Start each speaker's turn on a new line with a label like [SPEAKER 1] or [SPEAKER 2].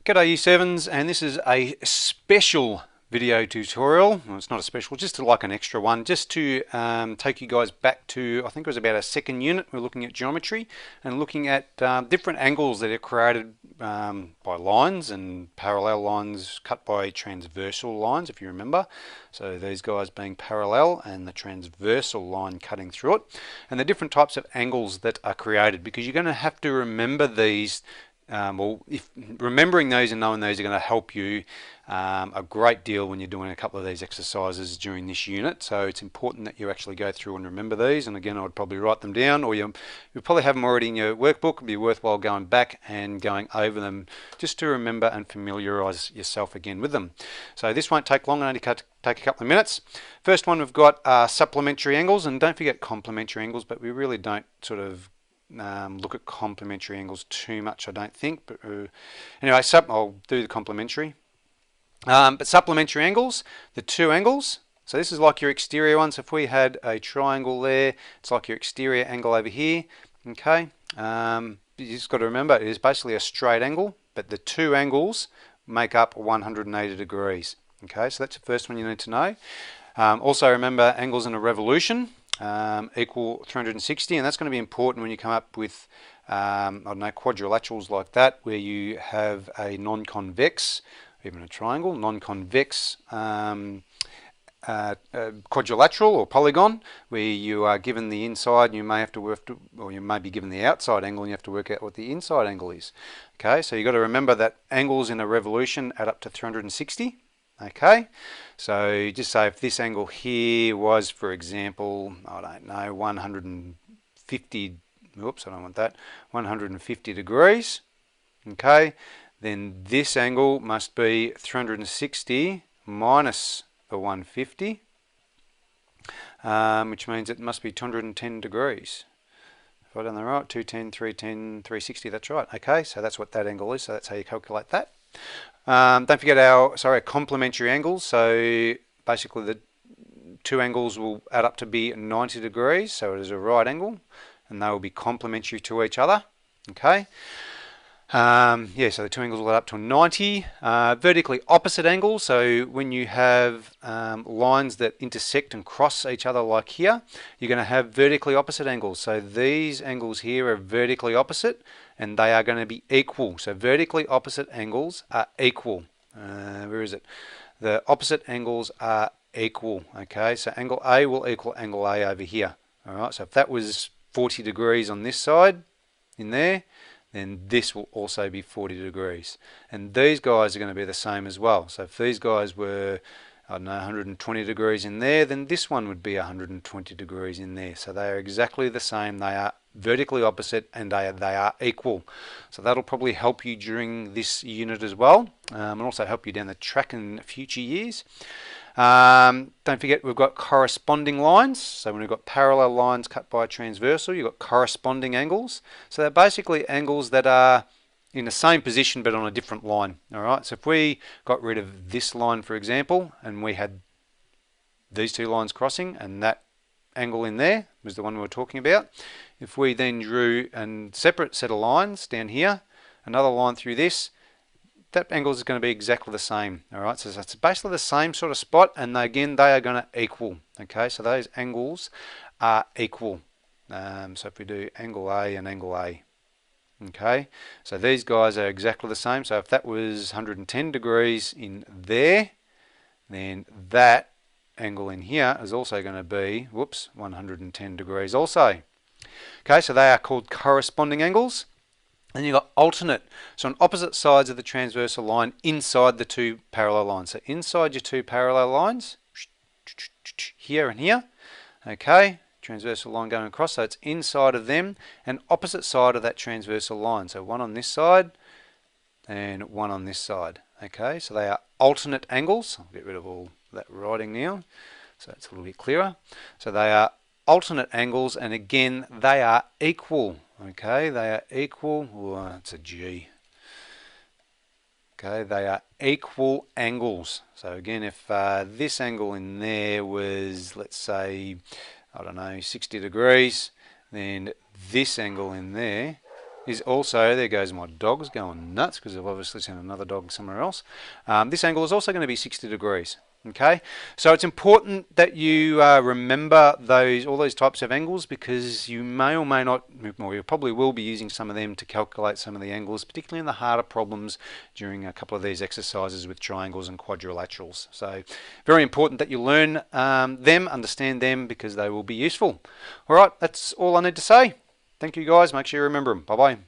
[SPEAKER 1] G'day Year 7s, and this is a special video tutorial. Well, it's not a special, just like an extra one, just to take you guys back to, I think it was about our second unit. We're looking at geometry and looking at different angles that are created by lines and parallel lines cut by transversal lines, if you remember. So these guys being parallel and the transversal line cutting through it, and the different types of angles that are created, because you're going to have to remember these. If remembering those and knowing those are going to help you a great deal when you're doing a couple of these exercises during this unit. So it's important that you actually go through and remember these. And again, I would probably write them down, or you'll probably have them already in your workbook. It'd be worthwhile going back and going over them just to remember and familiarise yourself again with them. So this won't take long, only take a couple of minutes. First one, we've got supplementary angles, and don't forget complementary angles, but we really don't sort of look at complementary angles too much, I don't think. But anyway, I'll do the complementary. But supplementary angles, the two angles. So this is like your exterior ones. If we had a triangle there, it's like your exterior angle over here. Okay, you just got to remember it is basically a straight angle, but the two angles make up 180 degrees. Okay, so that's the first one you need to know. Also remember angles in a revolution equal 360, and that's going to be important when you come up with I don't know, quadrilaterals like that, where you have a non-convex, even a triangle, non-convex quadrilateral or polygon, where you are given the inside and you may have to work to, or you may be given the outside angle and you have to work out what the inside angle is. Okay, so you've got to remember that angles in a revolution add up to 360. Okay, so just say if this angle here was, for example, I don't know, 150, oops, I don't want that, 150 degrees, okay, then this angle must be 360 minus the 150, which means it must be 210 degrees. If I've done that right, 210, 310, 360, that's right. Okay, so that's what that angle is, so that's how you calculate that. Don't forget our complementary angles. So basically the two angles will add up to be 90 degrees. So it is a right angle, and they will be complementary to each other. Okay. Yeah, so the two angles will add up to 90. Vertically opposite angles. So when you have lines that intersect and cross each other like here, you're going to have vertically opposite angles. So these angles here are vertically opposite, and they are going to be equal. So vertically opposite angles are equal. Where is it? The opposite angles are equal. Okay, so angle A will equal angle A over here. All right, so if that was 40 degrees on this side in there, then this will also be 40 degrees. And these guys are going to be the same as well. So if these guys were, I don't know, 120 degrees in there, then this one would be 120 degrees in there. So they are exactly the same. They are vertically opposite, and they are equal. So that'll probably help you during this unit as well, and also help you down the track in future years. Don't forget we've got corresponding lines. So when we've got parallel lines cut by a transversal, you've got corresponding angles. So they're basically angles that are in the same position but on a different line. Alright, so if we got rid of this line, for example, and we had these two lines crossing, and that angle in there was the one we were talking about. If we then drew a separate set of lines down here, another line through this, that angle is going to be exactly the same. All right, so it's basically the same sort of spot, and again they are going to equal. Okay, so those angles are equal. So if we do angle A and angle A, okay, so these guys are exactly the same. So if that was 110 degrees in there, then that angle in here is also going to be, whoops, 110 degrees also. Okay, so they are called corresponding angles. Then you've got alternate, so on opposite sides of the transversal line inside the two parallel lines. So inside your two parallel lines, here and here, okay, transversal line going across, so it's inside of them, and opposite side of that transversal line. So one on this side and one on this side. Okay, so they are alternate angles. I'll get rid of all that writing now, so it's a little bit clearer. So they are alternate angles, and again they are equal. Okay, they are equal. Oh, it's a G. Okay, they are equal angles. So again, if this angle in there was, let's say, I don't know, 60 degrees, then this angle in there is also, there goes my dogs going nuts because I've obviously seen another dog somewhere else. This angle is also going to be 60 degrees. Okay, so it's important that you remember all those types of angles, because you may or may not, or you probably will be using some of them to calculate some of the angles, particularly in the harder problems during a couple of these exercises with triangles and quadrilaterals. So very important that you learn them, understand them, because they will be useful. All right, that's all I need to say. Thank you guys. Make sure you remember them. Bye-bye.